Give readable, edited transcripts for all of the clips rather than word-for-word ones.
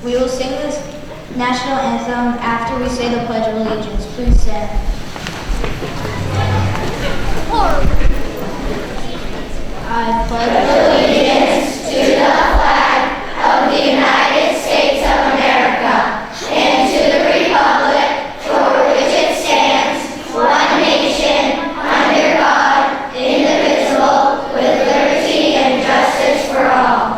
We will sing this national anthem after we say the Pledge of Allegiance. Please stand. I pledge allegiance to the flag of the United States of America and to the republic for which it stands, one nation, under God, indivisible, with liberty and justice for all.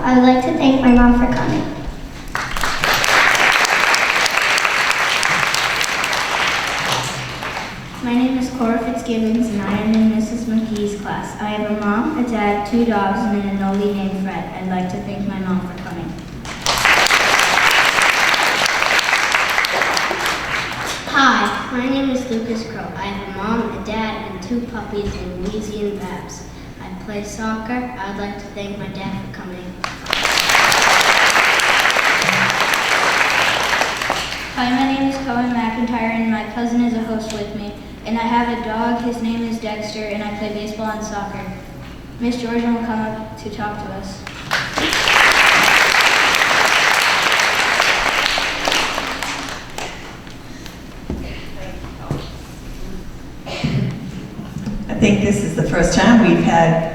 I would like to thank my mom for coming. My name is Cora Fitzgibbons and I am in Mrs. McGee's class. I have a mom, a dad, 2 dogs, and an annoli named Fred. I'd like to thank my mom for coming. Hi, my name is Lucas Crow. I have a mom, a dad, and 2 puppies named Weezy and Babs. I play soccer. I would like to thank my dad for coming. Hi, my name is Cohen McIntyre and my cousin is a host with me. And I have a dog, his name is Dexter, and I play baseball and soccer. Miss Georgian will come up to talk to us. I think this is the first time we've had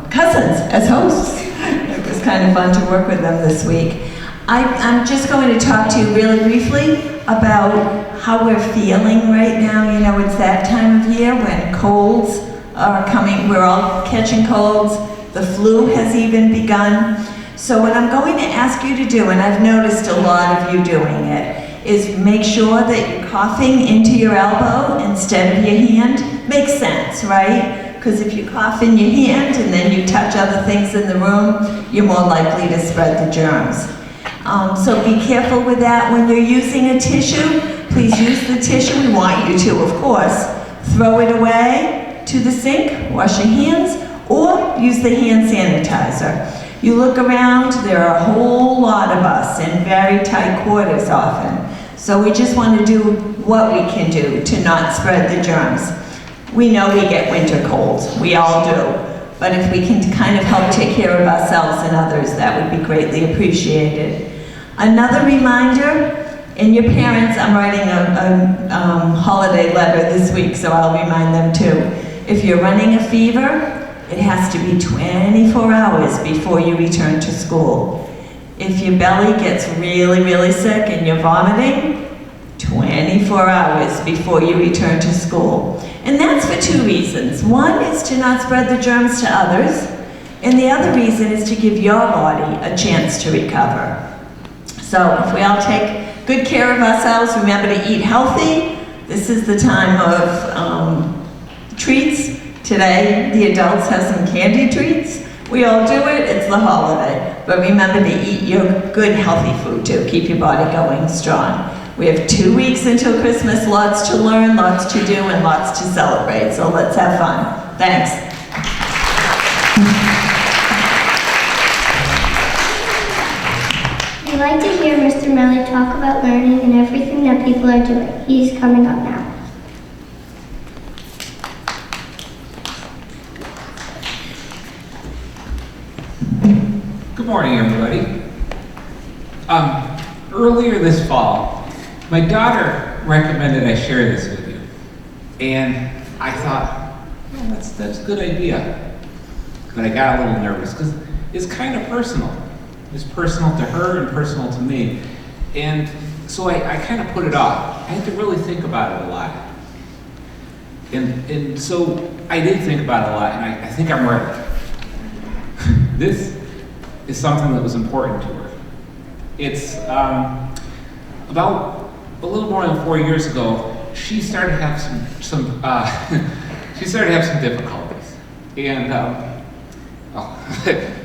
cousins as hosts. It was kind of fun to work with them this week. I'm just going to talk to you really briefly about how we're feeling right now. You know, it's that time of year when colds are coming. We're all catching colds. The flu has even begun. So what I'm going to ask you to do, and I've noticed a lot of you doing it, is make sure that you're coughing into your elbow instead of your hand. Makes sense, right? Because if you cough in your hand and then you touch other things in the room, you're more likely to spread the germs. So be careful with that. When you're using a tissue, please use the tissue. We want you to, of course. Throw it away to the sink, wash your hands, or use the hand sanitizer. You look around, there are a whole lot of us in very tight quarters often. So we just want to do what we can do to not spread the germs. We know we get winter colds, we all do. But if we can kind of help take care of ourselves and others, that would be greatly appreciated. Another reminder, and your parents, I'm writing a holiday letter this week, so I'll remind them too. If you're running a fever, it has to be 24 hours before you return to school. If your belly gets really, really sick and you're vomiting, 24 hours before you return to school. And that's for 2 reasons. One is to not spread the germs to others, and the other reason is to give your body a chance to recover. So if we all take good care of ourselves, remember to eat healthy. This is the time of treats. Today, the adults have some candy treats. We all do it, it's the holiday. But remember to eat your good, healthy food too. Keep your body going strong. We have 2 weeks until Christmas, lots to learn, lots to do, and lots to celebrate, so let's have fun. Thanks. I'd like to hear Mr. Melly talk about learning and everything that people are doing. He's coming up now. Good morning, everybody. Earlier this fall, my daughter recommended I share this with you. And I thought, well, that's a good idea. But I got a little nervous because it's kind of personal. It's personal to her and personal to me. And so I kind of put it off. I had to really think about it a lot. And so I did think about it a lot, and I think I'm ready. This is something that was important to her. It's about a little more than 4 years ago, she started to have some she started to have some difficulties. And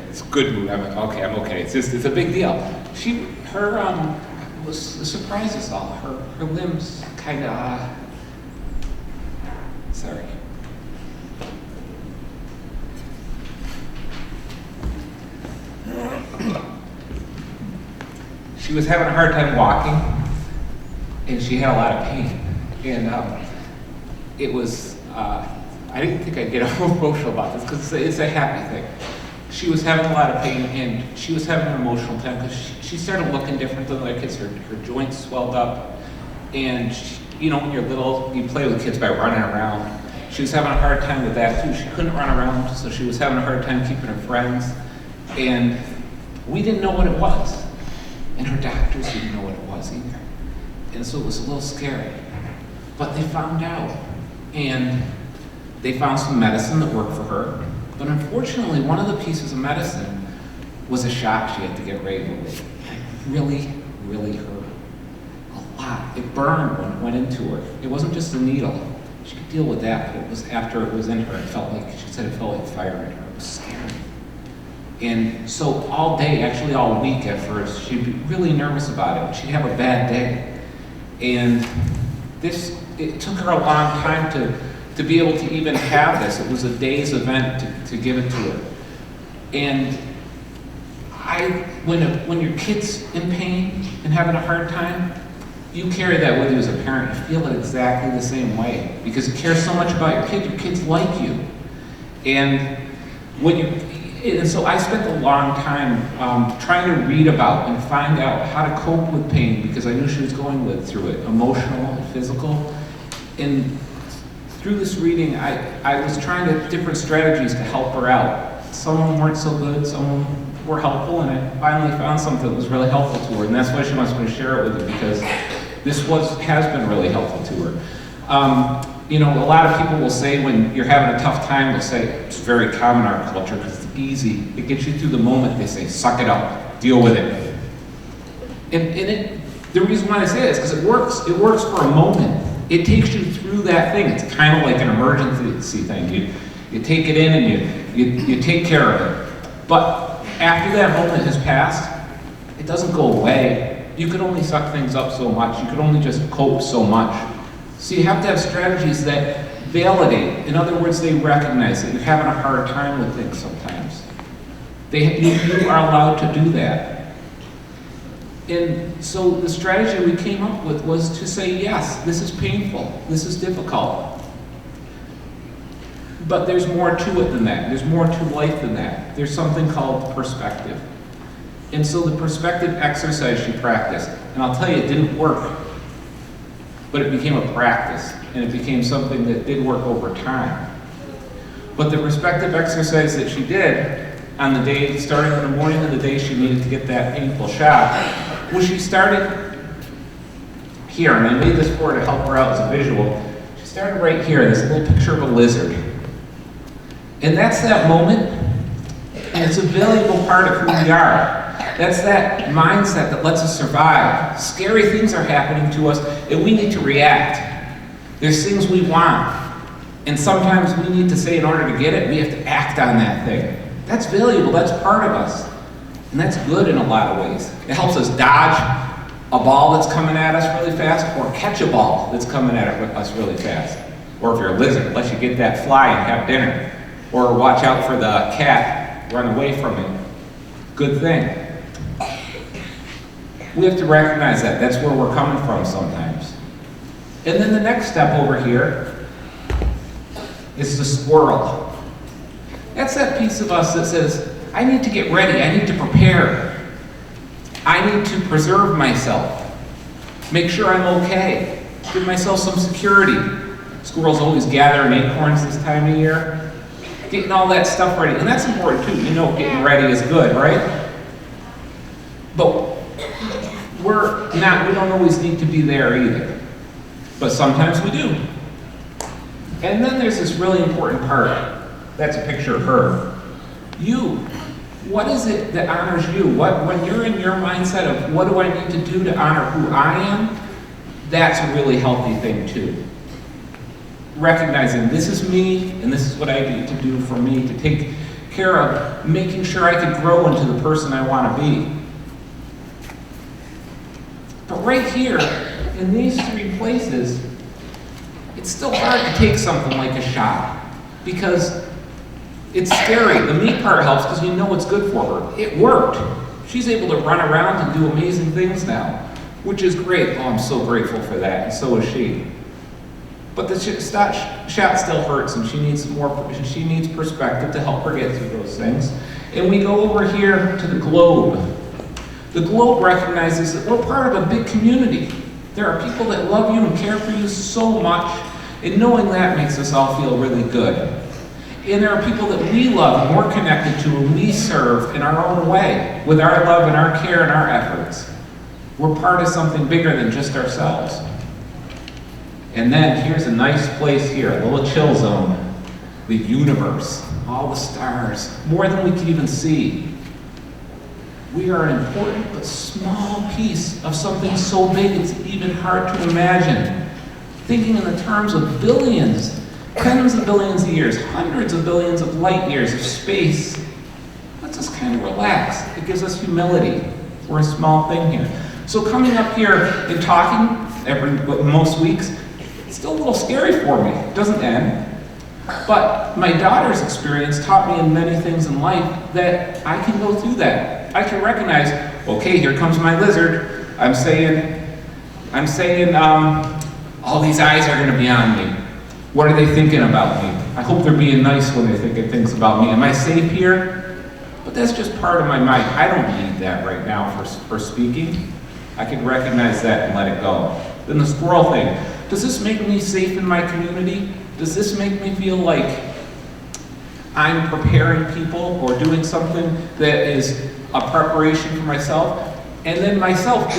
it's good mood. I'm okay. It's a big deal. Her was surprised us all. Her limbs kind of sorry. She was having a hard time walking, and she had a lot of pain. And it was, I didn't think I'd get emotional about this because it's a happy thing. She was having a lot of pain, and she was having an emotional time because she started looking different than other kids. Her joints swelled up, and when you're little, you play with kids by running around. She was having a hard time with that too. She couldn't run around, so she was having a hard time keeping her friends. And we didn't know what it was. And her doctors didn't know what it was either. And so it was a little scary. But they found out. And they found some medicine that worked for her. But unfortunately, one of the pieces of medicine was a shot she had to get ready with. And it really, really hurt a lot. It burned when it went into her. It wasn't just a needle. She could deal with that, but it was after it was in her, she said it felt like fire in her. It was scary. And so all day, actually all week at first, she'd be really nervous about it. She'd have a bad day. And it took her a long time to be able to even have this. It was a day's event to give it to her. And when your kid's in pain and having a hard time, you carry that with you as a parent. You feel it exactly the same way because you care so much about your kid. Your kids like you. And so I spent a long time trying to read about and find out how to cope with pain because I knew she was going through it, emotional and physical. And through this reading, I was trying different strategies to help her out. Some of them weren't so good, some of them were helpful, and I finally found something that was really helpful to her. And that's why she wants me to share it with her because this has been really helpful to her. A lot of people will say when you're having a tough time, they'll say, it's very common in our culture because it's easy. It gets you through the moment. They say, suck it up, deal with it. And the reason why I say it is because it works. It works for a moment. It takes you through that thing. It's kind of like an emergency thing. You take it in and you take care of it. But after that moment has passed, it doesn't go away. You can only suck things up so much. You can only just cope so much. So you have to have strategies that validate. In other words, they recognize that you're having a hard time with things sometimes. You are allowed to do that. And so the strategy we came up with was to say, yes, this is painful. This is difficult. But there's more to it than that. There's more to life than that. There's something called perspective. And so the perspective exercise she practiced, and I'll tell you, it didn't work. But it became a practice, and it became something that did work over time. But the perspective exercise that she did on the day, starting in the morning of the day she needed to get that painful shot, was she started here, and I made this for her to help her out as a visual. She started right here, this little picture of a lizard. And that's that moment, and it's a valuable part of who we are. That's that mindset that lets us survive. Scary things are happening to us, and we need to react. There's things we want, and sometimes we need to say in order to get it, we have to act on that thing. That's valuable, that's part of us. And that's good in a lot of ways. It helps us dodge a ball that's coming at us really fast, or catch a ball that's coming at us really fast. Or if you're a lizard, let you get that fly and have dinner. Or watch out for the cat, run away from it. Good thing. We have to recognize that. That's where we're coming from sometimes. And then the next step over here is the squirrel. That's that piece of us that says, I need to get ready, I need to prepare. I need to preserve myself. Make sure I'm okay. Give myself some security. Squirrels always gathering acorns this time of year. Getting all that stuff ready. And that's important too. You know getting ready is good, right? But we don't always need to be there either. But sometimes we do. And then there's this really important part. That's a picture of her. You. What is it that honors you? When you're in your mindset of what do I need to do to honor who I am, that's a really healthy thing too. Recognizing this is me and this is what I need to do for me to take care of making sure I can grow into the person I want to be. But right here, in these three places, it's still hard to take something like a shot because it's scary. The meat part helps because you know it's good for her. It worked. She's able to run around and do amazing things now, which is great. Oh, I'm so grateful for that, and so is she. But the shot still hurts, and she needs perspective to help her get through those things. And we go over here to the globe. The globe recognizes that we're part of a big community. There are people that love you and care for you so much, and knowing that makes us all feel really good. And there are people that we love and we're connected to and we serve in our own way, with our love and our care and our efforts. We're part of something bigger than just ourselves. And then here's a nice place here, a little chill zone. The universe, all the stars, more than we can even see. We are an important but small piece of something so big it's even hard to imagine. Thinking in the terms of billions, tens of billions of years, hundreds of billions of light years of space, lets us kind of relax. It gives us humility. We're a small thing here. So coming up here and talking most weeks, it's still a little scary for me. It doesn't end. But my daughter's experience taught me in many things in life that I can go through that. I can recognize, okay, here comes my lizard. I'm saying, all these eyes are going to be on me. What are they thinking about me? I hope they're being nice when they're thinking things about me. Am I safe here? But that's just part of my mind. I don't need that right now for speaking. I can recognize that and let it go. Then the squirrel thing. Does this make me safe in my community? Does this make me feel like I'm preparing people or doing something that is a preparation for myself? And then myself,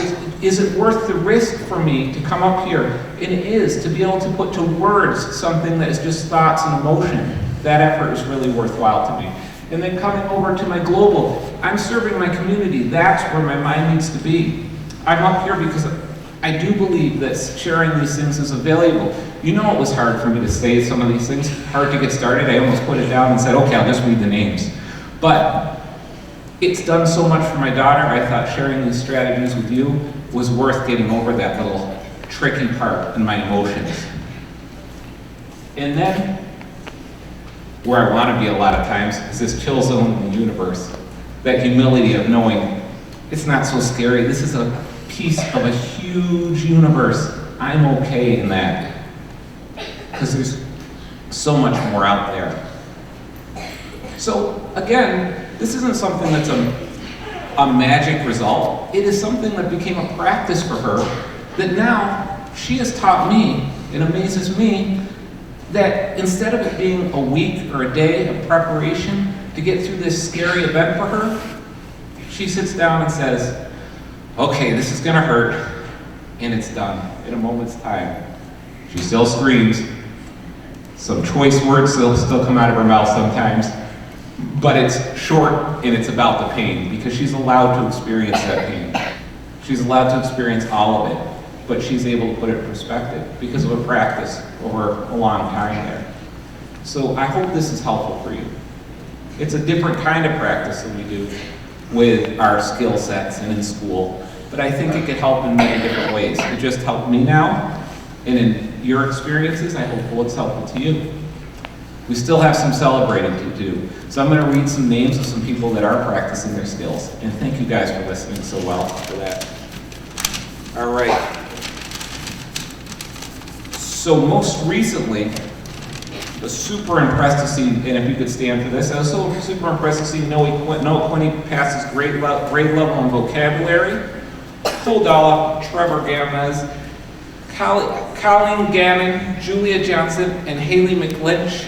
is it worth the risk for me to come up here? And it is, to be able to put to words something that is just thoughts and emotion. That effort is really worthwhile to me. And then coming over to my global, I'm serving my community. That's where my mind needs to be. I'm up here because I do believe that sharing these things is valuable. You know it was hard for me to say some of these things, hard to get started. I almost put it down and said, okay, I'll just read the names. But it's done so much for my daughter, I thought sharing these strategies with you was worth getting over that little tricky part in my emotions. And then, where I want to be a lot of times, is this chill zone in the universe. That humility of knowing it's not so scary. This is a piece of a huge universe. I'm okay in that. Because there's so much more out there. So again, this isn't something that's a magic result. It is something that became a practice for her that now she has taught me, it amazes me, that instead of it being a week or a day of preparation to get through this scary event for her, she sits down and says, okay, this is gonna hurt, and it's done in a moment's time. She still screams. Some choice words still come out of her mouth sometimes, but it's short and it's about the pain because she's allowed to experience that pain. She's allowed to experience all of it, but she's able to put it in perspective because of a practice over a long time there. So I hope this is helpful for you. It's a different kind of practice than we do with our skill sets and in school. but I think it could help in many different ways. It just helped me now, and in your experiences, I hope it's helpful to you. We still have some celebrating to do, so I'm going to read some names of some people that are practicing their skills, and thank you guys for listening so well for that. All right. So most recently, I was super impressed to see, and if you could stand for this, I was so super impressed to see Noah Quinney pass his grade level in vocabulary. Cole Dalla, Trevor Gamez, Colleen Gannon, Julia Johnson, and Haley McLinch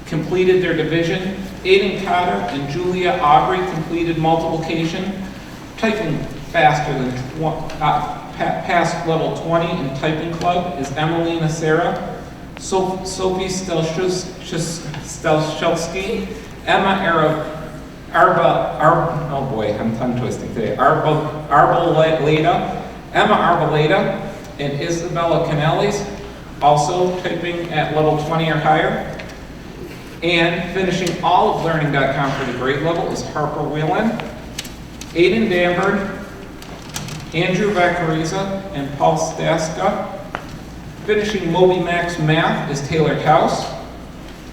completed their division. Aiden Cotter and Julia Aubrey completed multiplication. Typing faster than past level 20 in typing club is Emelina Sarah. Sophie Stelshelsky, Emma I'm tongue twisting today. Emma Arboleda, and Isabella Canellis, also typing at level 20 or higher. And finishing all of learning.com for the grade level is Harper Whelan, Aiden Danford, Andrew Vacariza, and Paul Staska. Finishing Moby Max Math is Taylor House.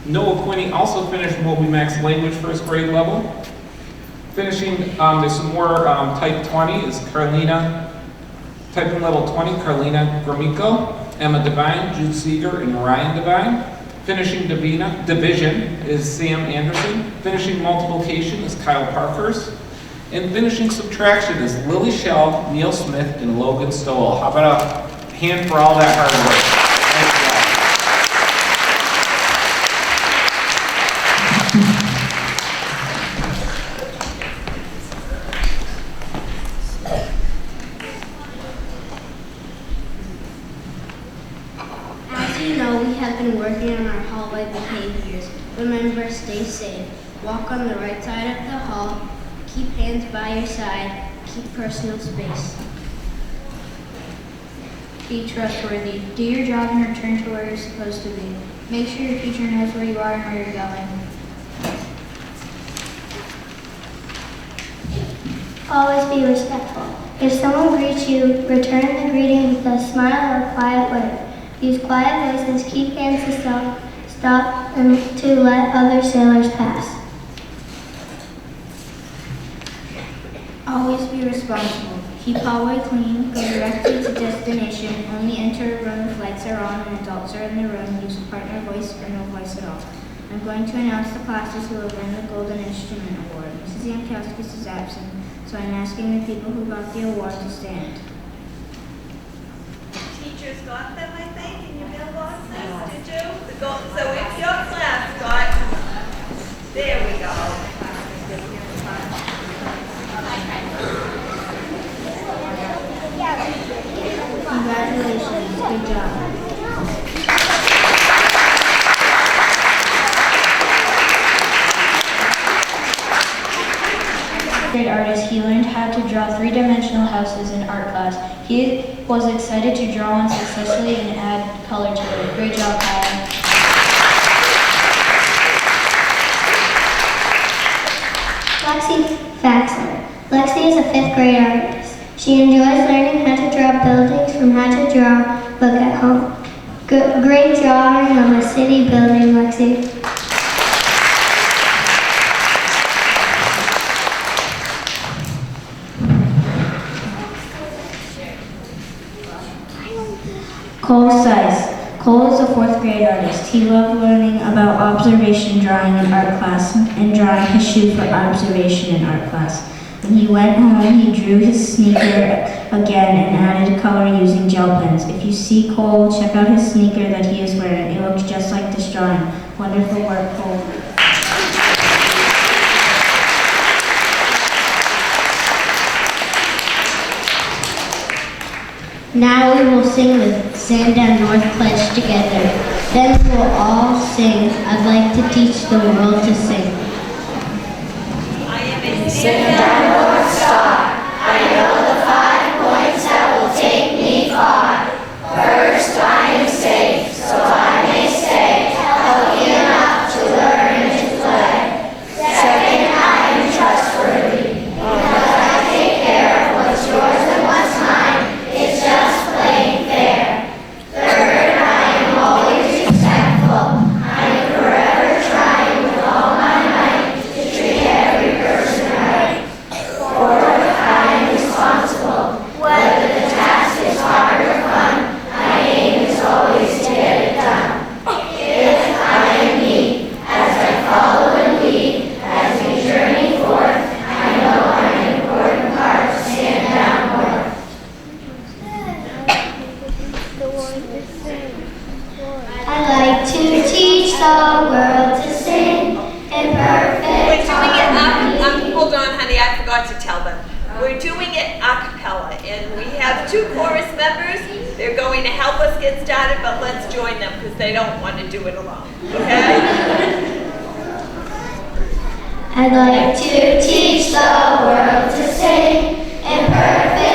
Noah Quinney also finished Moby Max Language first grade level. Finishing, there's some more type 20 is typing level 20, Carlina Gromiko, Emma Devine, Jude Seeger, and Ryan Devine. Finishing division is Sam Anderson. Finishing multiplication is Kyle Parkhurst. And finishing subtraction is Lily Shell, Neil Smith, and Logan Stowell. How about a hand for all that hard work? As you know, we have been working on our hallway behaviors. Remember, stay safe. Walk on the right side of the hall. Keep hands by your side. Keep personal space. Be trustworthy. Do your job and return to where you're supposed to be. Make sure your teacher knows where you are and where you're going. Always be respectful. If someone greets you, return the greeting with a smile or a quiet word. Use quiet voices, keep hands to stop and to let other sailors pass. Always be responsible. Keep hallway clean. Go directly to destination. Only enter a room if lights are on and adults are in the room. Use a partner voice or no voice at all. I'm going to announce the classes who will win the Golden Instrument Award. Mrs. Yankowskis is absent, so I'm asking the people who got the award to stand. Teachers got them, I think, in your mailboxes, did you? So if your class got, there we go. Congratulations. Good job. Grade artist, he learned how to draw three-dimensional houses in art class. He was excited to draw one successfully and add color to it. Great job, Kyle. Lexi Faxler. Lexi is a 5th grade artist. She enjoys learning how to draw buildings from How to Draw book at home. Great drawing of a city building, Lexi. Cole Seiss. Cole is a 4th grade artist. He loved learning about observation drawing in art class and drawing his shoe for observation in art class. When he went home, he drew his sneaker again and added color using gel pens. If you see Cole, check out his sneaker that he is wearing. It looks just like this drawing. Wonderful work, Cole. Now we will sing the Sandown North Pledge together. Then we will all sing, I'd like to teach the world to sing. I am a Sandown North Star. I know the 5 points that will take me far. First, I am safe, so I may stay healthy enough to learn and to play. Second, I am trustworthy, because I take care of what's yours and what's I like to teach the world to sing in perfect We're doing it harmony. hold on, honey, I forgot to tell them. We're doing it a cappella, and we have 2 chorus members. They're going to help us get started, but let's join them because they don't want to do it alone. Okay? I'd like to teach the world to sing in perfect